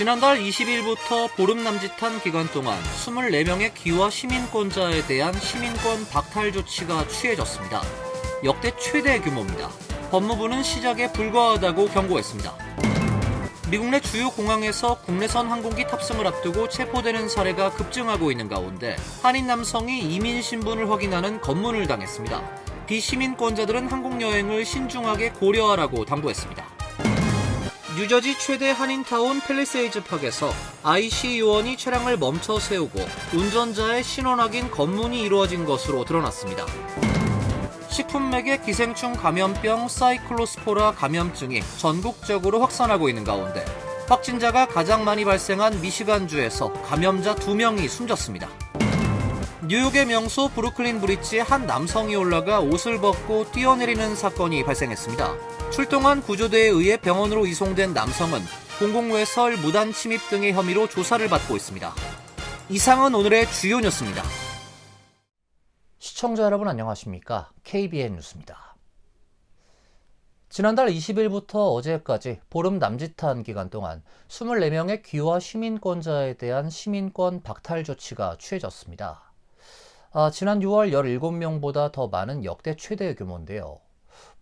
지난달 20일부터 보름 남짓한 기간 동안 24명의 기와 시민권자에 대한 시민권 박탈 조치가 취해졌습니다. 역대 최대 규모입니다. 법무부는 시작에 불과하다고 경고했습니다. 미국 내 주요 공항에서 국내선 항공기 탑승을 앞두고 체포되는 사례가 급증하고 있는 가운데 한인 남성이 이민 신분을 확인하는 검문을 당했습니다. 비시민권자들은 항공여행을 신중하게 고려하라고 당부했습니다. 뉴저지 최대 한인타운 팰리세이즈 팍에서 IC 요원이 차량을 멈춰 세우고 운전자의 신원 확인 검문이 이루어진 것으로 드러났습니다. 식품맥의 기생충 감염병 사이클로스포라 감염증이 전국적으로 확산하고 있는 가운데 확진자가 가장 많이 발생한 미시간주에서 감염자 2명이 숨졌습니다. 뉴욕의 명소 브루클린 브릿지에 한 남성이 올라가 옷을 벗고 뛰어내리는 사건이 발생했습니다. 출동한 구조대에 의해 병원으로 이송된 남성은 공공외설 무단 침입 등의 혐의로 조사를 받고 있습니다. 이상은 오늘의 주요 뉴스입니다. 시청자 여러분 안녕하십니까? KBN 뉴스입니다. 지난달 20일부터 어제까지 보름 남짓한 기간 동안 24명의 귀화 시민권자에 대한 시민권 박탈 조치가 취해졌습니다. 지난 6월 17명보다 더 많은 역대 최대 규모인데요.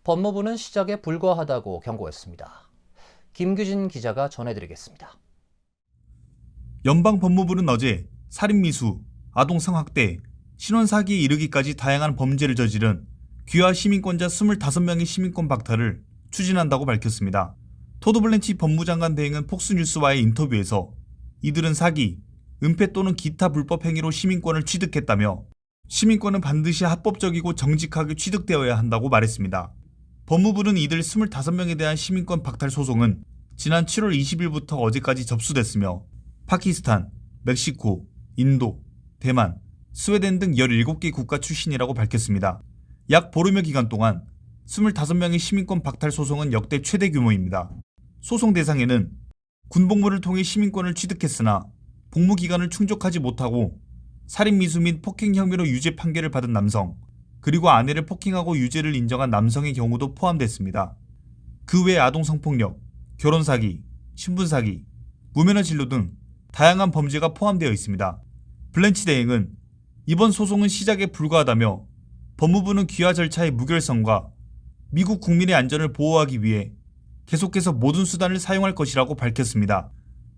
법무부는 시작에 불과하다고 경고했습니다. 김규진 기자가 전해드리겠습니다. 연방법무부는 어제 살인미수, 아동성학대, 신원사기에 이르기까지 다양한 범죄를 저지른 귀화 시민권자 25명의 시민권 박탈을 추진한다고 밝혔습니다. 토드 블렌치 법무장관 대행은 폭스뉴스와의 인터뷰에서 이들은 사기, 은폐 또는 기타 불법 행위로 시민권을 취득했다며 시민권은 반드시 합법적이고 정직하게 취득되어야 한다고 말했습니다. 법무부는 이들 25명에 대한 시민권 박탈 소송은 지난 7월 20일부터 어제까지 접수됐으며 파키스탄, 멕시코, 인도, 대만, 스웨덴 등 17개 국가 출신이라고 밝혔습니다. 약 보름여 기간 동안 25명의 시민권 박탈 소송은 역대 최대 규모입니다. 소송 대상에는 군복무를 통해 시민권을 취득했으나 복무기간을 충족하지 못하고 살인미수 및 폭행 혐의로 유죄 판결을 받은 남성, 그리고 아내를 폭행하고 유죄를 인정한 남성의 경우도 포함됐습니다. 그 외 아동성폭력, 결혼사기, 신분사기, 무면허 진로 등 다양한 범죄가 포함되어 있습니다. 블렌치 대행은 이번 소송은 시작에 불과하다며 법무부는 귀화 절차의 무결성과 미국 국민의 안전을 보호하기 위해 계속해서 모든 수단을 사용할 것이라고 밝혔습니다.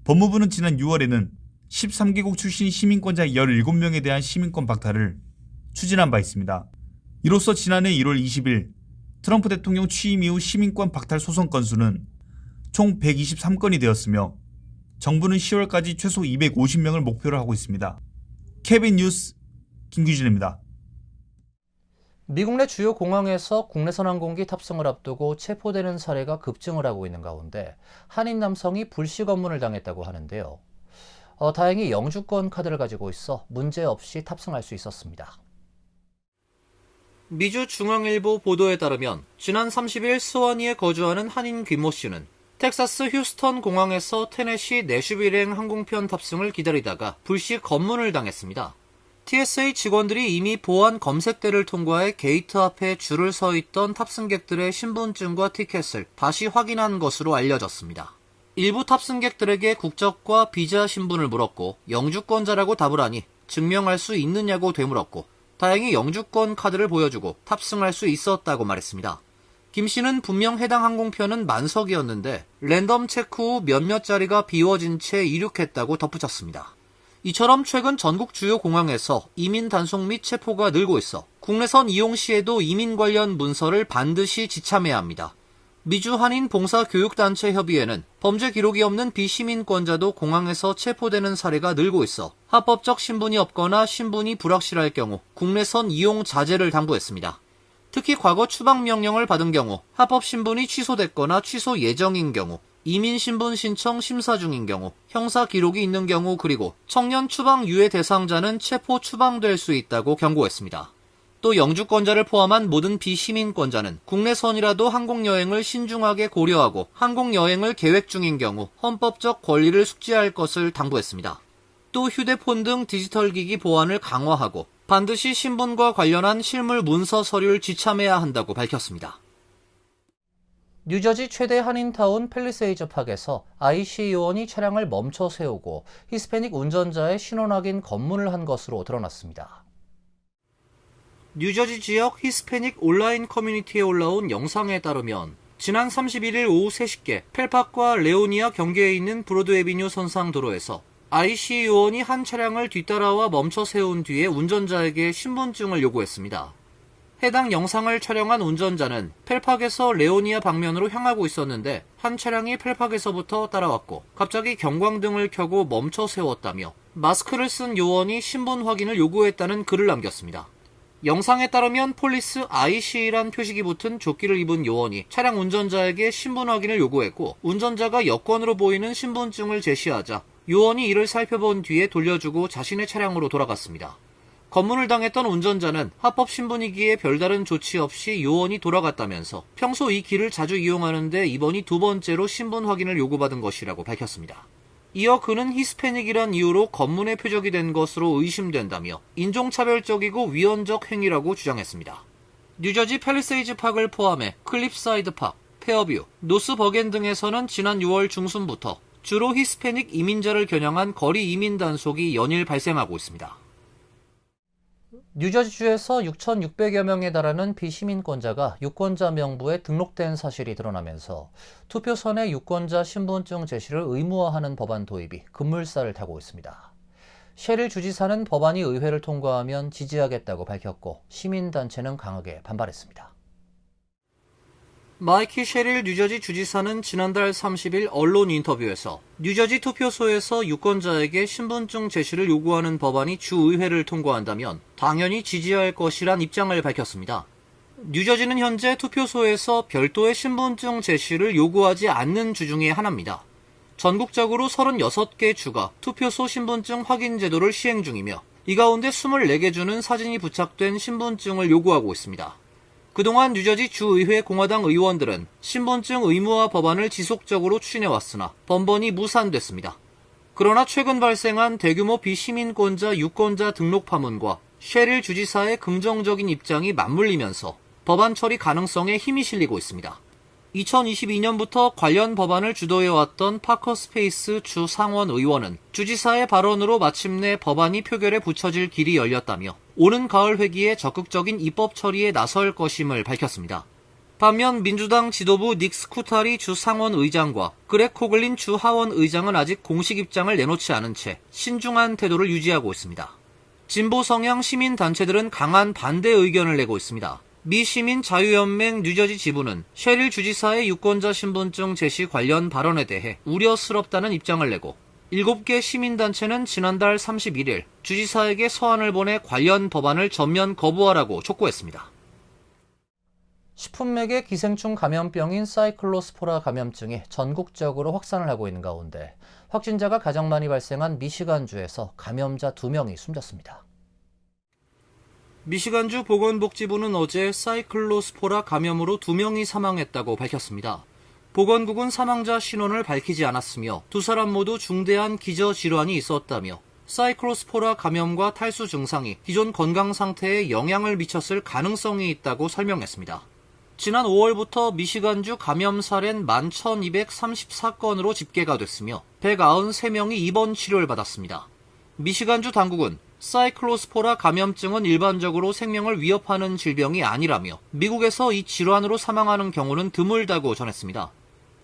법무부는 지난 6월에는 13개국 출신 시민권자 17명에 대한 시민권 박탈을 추진한 바 있습니다. 이로써 지난해 1월 20일 트럼프 대통령 취임 이후 시민권 박탈 소송 건수는 총 123건이 되었으며 정부는 10월까지 최소 250명을 목표로 하고 있습니다. KBN 뉴스 김규진입니다. 미국 내 주요 공항에서 국내선 항공기 탑승을 앞두고 체포되는 사례가 급증을 하고 있는 가운데 한인 남성이 불시 검문을 당했다고 하는데요. 다행히 영주권 카드를 가지고 있어 문제없이 탑승할 수 있었습니다. 미주 중앙일보 보도에 따르면 지난 30일 스와니에 거주하는 한인 김모 씨는 텍사스 휴스턴 공항에서 테네시 내슈빌행 항공편 탑승을 기다리다가 불시 검문을 당했습니다. TSA 직원들이 이미 보안 검색대를 통과해 게이트 앞에 줄을 서 있던 탑승객들의 신분증과 티켓을 다시 확인한 것으로 알려졌습니다. 일부 탑승객들에게 국적과 비자 신분을 물었고 영주권자라고 답을 하니 증명할 수 있느냐고 되물었고 다행히 영주권 카드를 보여주고 탑승할 수 있었다고 말했습니다. 김 씨는 분명 해당 항공편은 만석이었는데 랜덤 체크 후 몇몇 자리가 비워진 채 이륙했다고 덧붙였습니다. 이처럼 최근 전국 주요 공항에서 이민 단속 및 체포가 늘고 있어 국내선 이용 시에도 이민 관련 문서를 반드시 지참해야 합니다. 미주 한인 봉사교육단체 협의회는 범죄 기록이 없는 비시민권자도 공항에서 체포되는 사례가 늘고 있어 합법적 신분이 없거나 신분이 불확실할 경우 국내선 이용 자제를 당부했습니다. 특히 과거 추방명령을 받은 경우, 합법 신분이 취소됐거나 취소 예정인 경우, 이민 신분 신청 심사 중인 경우, 형사 기록이 있는 경우 그리고 청년 추방 유예 대상자는 체포 추방될 수 있다고 경고했습니다. 또 영주권자를 포함한 모든 비시민권자는 국내선이라도 항공여행을 신중하게 고려하고 항공여행을 계획 중인 경우 헌법적 권리를 숙지할 것을 당부했습니다. 또 휴대폰 등 디지털 기기 보안을 강화하고 반드시 신분과 관련한 실물 문서 서류를 지참해야 한다고 밝혔습니다. 뉴저지 최대 한인타운 팰리세이즈 팍에서 IC 요원이 차량을 멈춰 세우고 히스패닉 운전자의 신원 확인 검문을 한 것으로 드러났습니다. 뉴저지 지역 히스패닉 온라인 커뮤니티에 올라온 영상에 따르면 지난 31일 오후 3시께 펠팍과 레오니아 경계에 있는 브로드에비뉴 선상 도로에서 IC 요원이 한 차량을 뒤따라와 멈춰 세운 뒤에 운전자에게 신분증을 요구했습니다. 해당 영상을 촬영한 운전자는 펠팍에서 레오니아 방면으로 향하고 있었는데 한 차량이 펠팍에서부터 따라왔고 갑자기 경광등을 켜고 멈춰 세웠다며 마스크를 쓴 요원이 신분 확인을 요구했다는 글을 남겼습니다. 영상에 따르면 폴리스 IC란 표식이 붙은 조끼를 입은 요원이 차량 운전자에게 신분 확인을 요구했고 운전자가 여권으로 보이는 신분증을 제시하자 요원이 이를 살펴본 뒤에 돌려주고 자신의 차량으로 돌아갔습니다. 검문을 당했던 운전자는 합법 신분이기에 별다른 조치 없이 요원이 돌아갔다면서 평소 이 길을 자주 이용하는데 이번이 두 번째로 신분 확인을 요구받은 것이라고 밝혔습니다. 이어 그는 히스패닉이란 이유로 검문의 표적이 된 것으로 의심된다며 인종차별적이고 위헌적 행위라고 주장했습니다. 뉴저지 팰리세이즈 팍을 포함해 클립사이드 팍, 페어뷰, 노스 버겐 등에서는 지난 6월 중순부터 주로 히스패닉 이민자를 겨냥한 거리 이민 단속이 연일 발생하고 있습니다. 뉴저지주에서 6,600여 명에 달하는 비시민권자가 유권자 명부에 등록된 사실이 드러나면서 투표선에 유권자 신분증 제시를 의무화하는 법안 도입이 급물살을 타고 있습니다. 셰릴 주지사는 법안이 의회를 통과하면 지지하겠다고 밝혔고 시민단체는 강하게 반발했습니다. 마이키 셰릴 뉴저지 주지사는 지난달 30일 언론 인터뷰에서 뉴저지 투표소에서 유권자에게 신분증 제시를 요구하는 법안이 주의회를 통과한다면 당연히 지지할 것이란 입장을 밝혔습니다. 뉴저지는 현재 투표소에서 별도의 신분증 제시를 요구하지 않는 주 중에 하나입니다. 전국적으로 36개 주가 투표소 신분증 확인 제도를 시행 중이며 이 가운데 24개 주는 사진이 부착된 신분증을 요구하고 있습니다. 그동안 뉴저지 주의회 공화당 의원들은 신분증 의무화 법안을 지속적으로 추진해왔으나 번번이 무산됐습니다. 그러나 최근 발생한 대규모 비시민권자 유권자 등록 파문과 셰릴 주지사의 긍정적인 입장이 맞물리면서 법안 처리 가능성에 힘이 실리고 있습니다. 2022년부터 관련 법안을 주도해왔던 파커 스페이스 주 상원 의원은 주지사의 발언으로 마침내 법안이 표결에 붙여질 길이 열렸다며 오는 가을 회기에 적극적인 입법 처리에 나설 것임을 밝혔습니다. 반면 민주당 지도부 닉 스쿠타리 주 상원 의장과 그렉 코글린 주 하원 의장은 아직 공식 입장을 내놓지 않은 채 신중한 태도를 유지하고 있습니다. 진보 성향 시민단체들은 강한 반대 의견을 내고 있습니다. 미 시민 자유연맹 뉴저지 지부는 셰릴 주지사의 유권자 신분증 제시 관련 발언에 대해 우려스럽다는 입장을 내고 7개 시민단체는 지난달 31일 주지사에게 서한을 보내 관련 법안을 전면 거부하라고 촉구했습니다. 식품맥의 기생충 감염병인 사이클로스포라 감염증이 전국적으로 확산을 하고 있는 가운데 확진자가 가장 많이 발생한 미시간주에서 감염자 2명이 숨졌습니다. 미시간주 보건복지부는 어제 사이클로스포라 감염으로 2명이 사망했다고 밝혔습니다. 보건국은 사망자 신원을 밝히지 않았으며 두 사람 모두 중대한 기저질환이 있었다며 사이클로스포라 감염과 탈수 증상이 기존 건강 상태에 영향을 미쳤을 가능성이 있다고 설명했습니다. 지난 5월부터 미시간주 감염 사례는 11,234건으로 집계가 됐으며 193명이 입원 치료를 받았습니다. 미시간주 당국은 사이클로스포라 감염증은 일반적으로 생명을 위협하는 질병이 아니라며 미국에서 이 질환으로 사망하는 경우는 드물다고 전했습니다.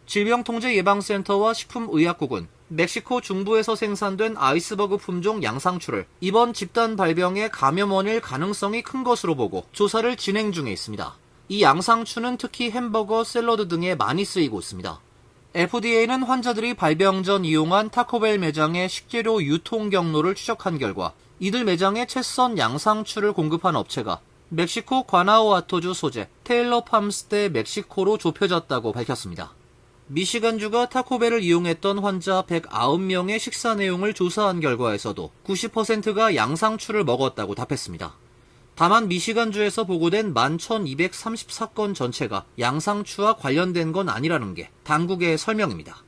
질병통제예방센터와 식품의약국은 멕시코 중부에서 생산된 아이스버그 품종 양상추를 이번 집단 발병의 감염원일 가능성이 큰 것으로 보고 조사를 진행 중에 있습니다. 이 양상추는 특히 햄버거, 샐러드 등에 많이 쓰이고 있습니다. FDA는 환자들이 발병 전 이용한 타코벨 매장의 식재료 유통 경로를 추적한 결과 이들 매장에 채썬 양상추를 공급한 업체가 멕시코 과나우아토주 소재 테일러 팜스대 멕시코로 좁혀졌다고 밝혔습니다. 미시간주가 타코벨을 이용했던 환자 109명의 식사 내용을 조사한 결과에서도 90%가 양상추를 먹었다고 답했습니다. 다만 미시간주에서 보고된 11,234건 전체가 양상추와 관련된 건 아니라는 게 당국의 설명입니다.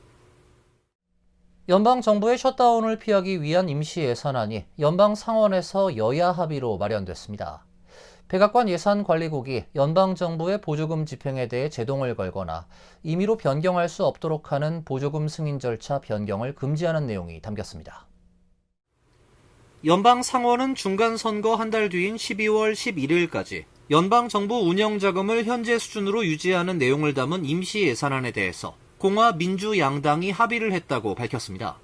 연방정부의 셧다운을 피하기 위한 임시 예산안이 연방 상원에서 여야 합의로 마련됐습니다. 백악관 예산관리국이 연방정부의 보조금 집행에 대해 제동을 걸거나 임의로 변경할 수 없도록 하는 보조금 승인 절차 변경을 금지하는 내용이 담겼습니다. 연방 상원은 중간선거 한 달 뒤인 12월 11일까지 연방정부 운영자금을 현재 수준으로 유지하는 내용을 담은 임시 예산안에 대해서 공화 민주 양당이 합의를 했다고 밝혔습니다.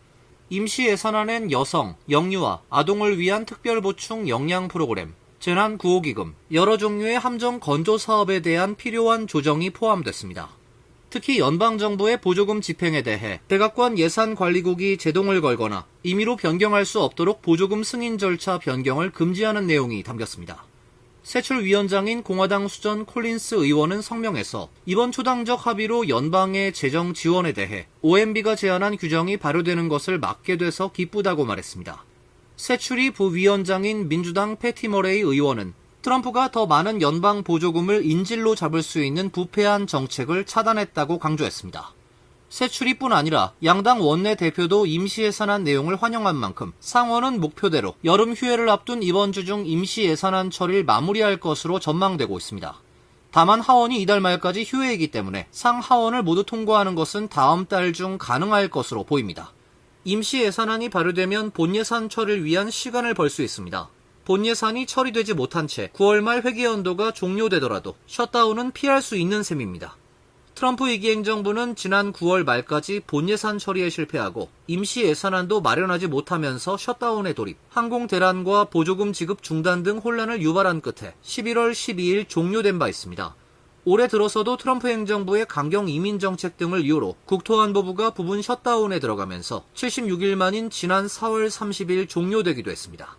임시 예산안엔 여성, 영유아, 아동을 위한 특별보충 영양 프로그램, 재난구호기금, 여러 종류의 함정 건조 사업에 대한 필요한 조정이 포함됐습니다. 특히 연방정부의 보조금 집행에 대해 백악관 예산관리국이 제동을 걸거나 임의로 변경할 수 없도록 보조금 승인 절차 변경을 금지하는 내용이 담겼습니다. 세출위원장인 공화당 수전 콜린스 의원은 성명에서 이번 초당적 합의로 연방의 재정 지원에 대해 OMB가 제안한 규정이 발효되는 것을 막게 돼서 기쁘다고 말했습니다. 세출위 부위원장인 민주당 패티 머레이 의원은 트럼프가 더 많은 연방 보조금을 인질로 잡을 수 있는 부패한 정책을 차단했다고 강조했습니다. 세출위뿐 아니라 양당 원내대표도 임시예산안 내용을 환영한 만큼 상원은 목표대로 여름 휴회를 앞둔 이번 주 중 임시예산안 처리를 마무리할 것으로 전망되고 있습니다. 다만 하원이 이달 말까지 휴회이기 때문에 상하원을 모두 통과하는 것은 다음 달 중 가능할 것으로 보입니다. 임시예산안이 발효되면 본예산 처리를 위한 시간을 벌 수 있습니다. 본예산이 처리되지 못한 채 9월 말 회계연도가 종료되더라도 셧다운은 피할 수 있는 셈입니다. 트럼프 2기 행정부는 지난 9월 말까지 본예산 처리에 실패하고 임시 예산안도 마련하지 못하면서 셧다운에 돌입, 항공 대란과 보조금 지급 중단 등 혼란을 유발한 끝에 11월 12일 종료된 바 있습니다. 올해 들어서도 트럼프 행정부의 강경 이민 정책 등을 이유로 국토안보부가 부분 셧다운에 들어가면서 76일 만인 지난 4월 30일 종료되기도 했습니다.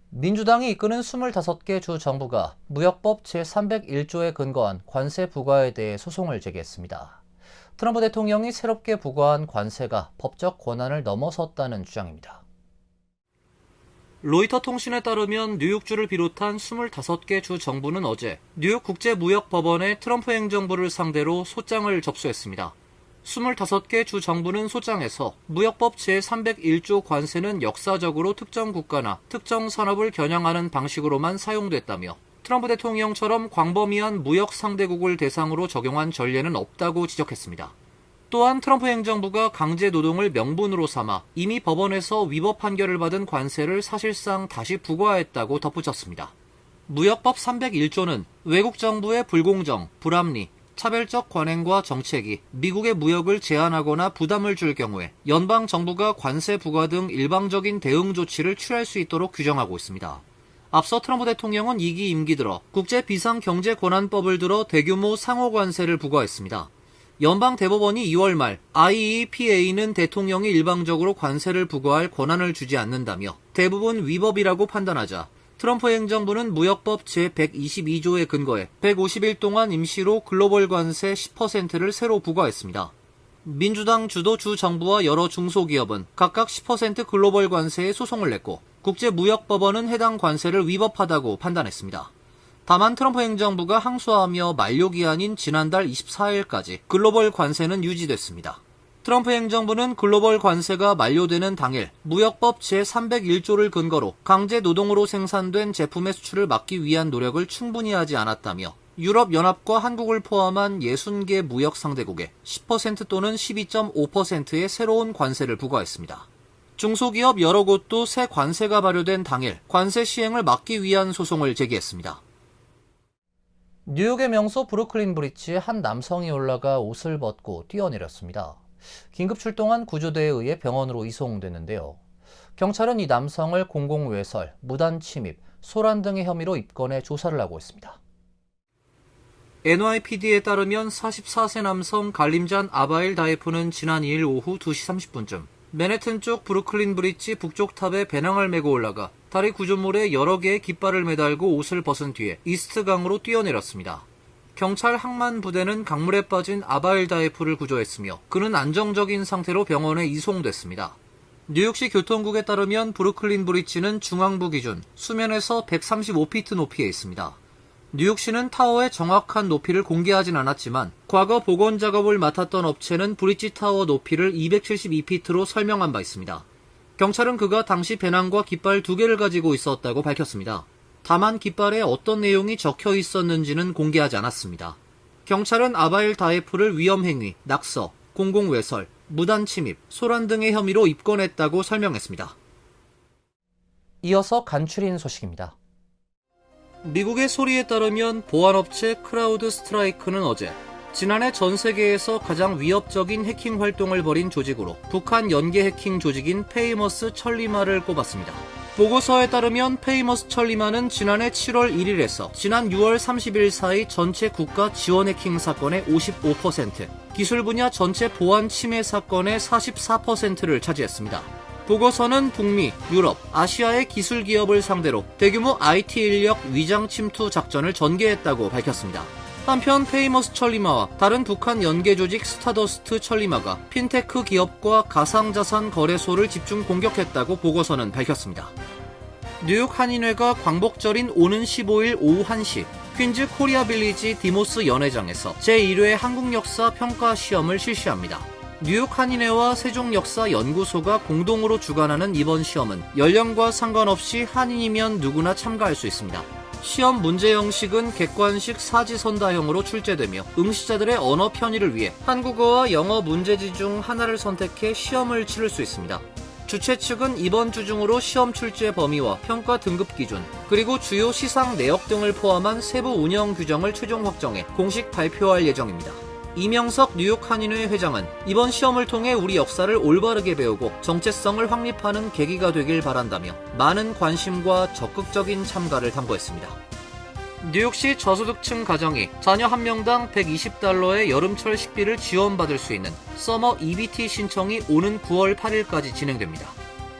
민주당이 이끄는 25개 주 정부가 무역법 제301조에 근거한 관세 부과에 대해 소송을 제기했습니다. 트럼프 대통령이 새롭게 부과한 관세가 법적 권한을 넘어섰다는 주장입니다. 로이터 통신에 따르면 뉴욕주를 비롯한 25개 주 정부는 어제 뉴욕 국제무역법원에 트럼프 행정부를 상대로 소장을 접수했습니다. 25개 주 정부는 소장에서 무역법 제301조 관세는 역사적으로 특정 국가나 특정 산업을 겨냥하는 방식으로만 사용됐다며 트럼프 대통령처럼 광범위한 무역 상대국을 대상으로 적용한 전례는 없다고 지적했습니다. 또한 트럼프 행정부가 강제 노동을 명분으로 삼아 이미 법원에서 위법 판결을 받은 관세를 사실상 다시 부과했다고 덧붙였습니다. 무역법 301조는 외국 정부의 불공정, 불합리, 차별적 관행과 정책이 미국의 무역을 제한하거나 부담을 줄 경우에 연방 정부가 관세 부과 등 일방적인 대응 조치를 취할 수 있도록 규정하고 있습니다. 앞서 트럼프 대통령은 2기 임기 들어 국제비상경제권한법을 들어 대규모 상호 관세를 부과했습니다. 연방 대법원이 2월 말 IEEPA는 대통령이 일방적으로 관세를 부과할 권한을 주지 않는다며 대부분 위법이라고 판단하자 트럼프 행정부는 무역법 제122조에 근거해 150일 동안 임시로 글로벌 관세 10%를 새로 부과했습니다. 민주당 주도 주 정부와 여러 중소기업은 각각 10% 글로벌 관세에 소송을 냈고 국제무역법원은 해당 관세를 위법하다고 판단했습니다. 다만 트럼프 행정부가 항소하며 만료기한인 지난달 24일까지 글로벌 관세는 유지됐습니다. 트럼프 행정부는 글로벌 관세가 만료되는 당일 무역법 제301조를 근거로 강제 노동으로 생산된 제품의 수출을 막기 위한 노력을 충분히 하지 않았다며 유럽연합과 한국을 포함한 60개 무역 상대국에 10% 또는 12.5%의 새로운 관세를 부과했습니다. 중소기업 여러 곳도 새 관세가 발효된 당일 관세 시행을 막기 위한 소송을 제기했습니다. 뉴욕의 명소 브루클린 브리지에 한 남성이 올라가 옷을 벗고 뛰어내렸습니다. 긴급 출동한 구조대에 의해 병원으로 이송됐는데요. 경찰은 이 남성을 공공외설, 무단 침입, 소란 등의 혐의로 입건해 조사를 하고 있습니다. NYPD에 따르면 44세 남성 갈림잔 아바일 다이프는 지난 2일 오후 2시 30분쯤 맨해튼 쪽 브루클린 브리지 북쪽 탑에 배낭을 메고 올라가 다리 구조물에 여러 개의 깃발을 매달고 옷을 벗은 뒤에 이스트강으로 뛰어내렸습니다. 경찰 항만 부대는 강물에 빠진 아바일 다이프를 구조했으며 그는 안정적인 상태로 병원에 이송됐습니다. 뉴욕시 교통국에 따르면 브루클린 브리지는 중앙부 기준 수면에서 135피트 높이에 있습니다. 뉴욕시는 타워의 정확한 높이를 공개하진 않았지만 과거 복원 작업을 맡았던 업체는 브리지 타워 높이를 272피트로 설명한 바 있습니다. 경찰은 그가 당시 배낭과 깃발 2개를 가지고 있었다고 밝혔습니다. 다만 깃발에 어떤 내용이 적혀 있었는지는 공개하지 않았습니다. 경찰은 아바일 다에프를 위험행위, 낙서, 공공외설, 무단침입, 소란 등의 혐의로 입건했다고 설명했습니다. 이어서 간추린 소식입니다. 미국의 소리에 따르면 보안업체 크라우드 스트라이크는 어제 지난해 전 세계에서 가장 위협적인 해킹 활동을 벌인 조직으로 북한 연계 해킹 조직인 페이머스 천리마를 꼽았습니다. 보고서에 따르면 페이머스 천리마는 지난해 7월 1일에서 지난 6월 30일 사이 전체 국가 지원 해킹 사건의 55%, 기술 분야 전체 보안 침해 사건의 44%를 차지했습니다. 보고서는 북미, 유럽, 아시아의 기술 기업을 상대로 대규모 IT 인력 위장 침투 작전을 전개했다고 밝혔습니다. 한편 페이머스 천리마와 다른 북한 연계 조직 스타더스트 천리마가 핀테크 기업과 가상자산 거래소를 집중 공격했다고 보고서는 밝혔습니다. 뉴욕 한인회가 광복절인 오는 15일 오후 1시 퀸즈 코리아 빌리지 디모스 연회장에서 제1회 한국역사 평가 시험을 실시합니다. 뉴욕 한인회와 세종역사연구소가 공동으로 주관하는 이번 시험은 연령과 상관없이 한인이면 누구나 참가할 수 있습니다. 시험 문제 형식은 객관식 사지선다형으로 출제되며 응시자들의 언어 편의를 위해 한국어와 영어 문제지 중 하나를 선택해 시험을 치를 수 있습니다. 주최 측은 이번 주 중으로 시험 출제 범위와 평가 등급 기준, 그리고 주요 시상 내역 등을 포함한 세부 운영 규정을 최종 확정해 공식 발표할 예정입니다. 이명석 뉴욕 한인회 회장은 이번 시험을 통해 우리 역사를 올바르게 배우고 정체성을 확립하는 계기가 되길 바란다며 많은 관심과 적극적인 참가를 당부했습니다. 뉴욕시 저소득층 가정이 자녀 한 명당 $120의 여름철 식비를 지원받을 수 있는 서머 EBT 신청이 오는 9월 8일까지 진행됩니다.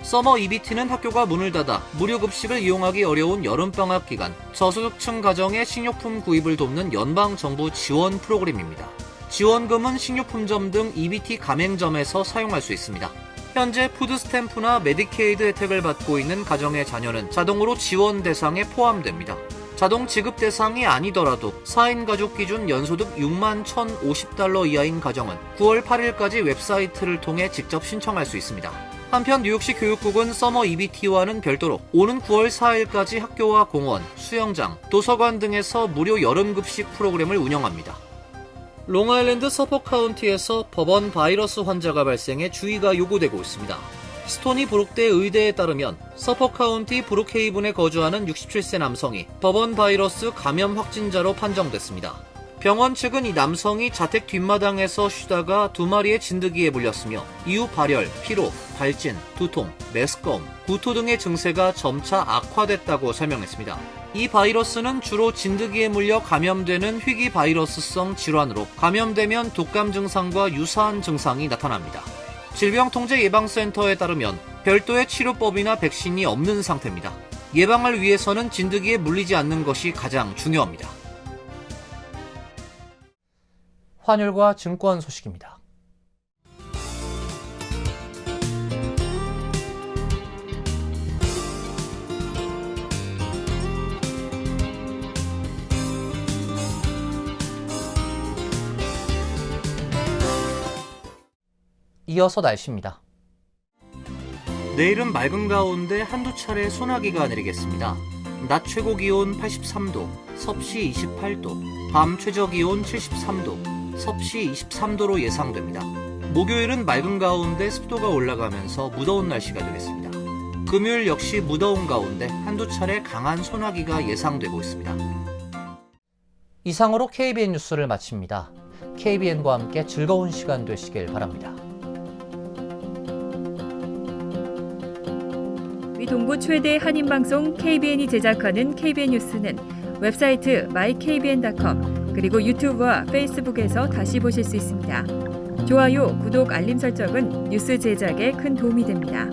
서머 EBT는 학교가 문을 닫아 무료 급식을 이용하기 어려운 여름방학 기간 저소득층 가정의 식료품 구입을 돕는 연방정부 지원 프로그램입니다. 지원금은 식료품점 등 EBT 가맹점에서 사용할 수 있습니다. 현재 푸드스탬프나 메디케이드 혜택을 받고 있는 가정의 자녀는 자동으로 지원 대상에 포함됩니다. 자동 지급 대상이 아니더라도 4인 가족 기준 연소득 6만 $1,050 이하인 가정은 9월 8일까지 웹사이트를 통해 직접 신청할 수 있습니다. 한편 뉴욕시 교육국은 서머 EBT와는 별도로 오는 9월 4일까지 학교와 공원, 수영장, 도서관 등에서 무료 여름급식 프로그램을 운영합니다. 롱아일랜드 서포 카운티에서 버번 바이러스 환자가 발생해 주의가 요구되고 있습니다. 스토니 브룩대 의대에 따르면 서포 카운티 브룩헤이븐에 거주하는 67세 남성이 버번 바이러스 감염 확진자로 판정됐습니다. 병원 측은 이 남성이 자택 뒷마당에서 쉬다가 2마리의 진드기에 물렸으며 이후 발열, 피로, 발진, 두통, 메스꺼움, 구토 등의 증세가 점차 악화됐다고 설명했습니다. 이 바이러스는 주로 진드기에 물려 감염되는 희귀 바이러스성 질환으로 감염되면 독감 증상과 유사한 증상이 나타납니다. 질병통제예방센터에 따르면 별도의 치료법이나 백신이 없는 상태입니다. 예방을 위해서는 진드기에 물리지 않는 것이 가장 중요합니다. 환율과 증권 소식입니다. 이어서 날씨입니다. 내일은 맑은 가운데 한두 차례 소나기가 내리겠습니다. 낮 최고 기온 83도, 섭씨 28도, 밤 최저 기온 73도, 섭씨 23도로 예상됩니다. 목요일은 맑은 가운데 습도가 올라가면서 무더운 날씨가 되겠습니다. 금요일 역시 무더운 가운데 한두 차례 강한 소나기가 예상되고 있습니다. 이상으로 KBN 뉴스를 마칩니다. KBN과 함께 즐거운 시간 되시길 바랍니다. 동부 최대 한인방송 KBN이 제작하는 KBN 뉴스는 웹사이트 mykbn.com 그리고 유튜브와 페이스북에서 다시 보실 수 있습니다. 좋아요, 구독, 알림 설정은 뉴스 제작에 큰 도움이 됩니다.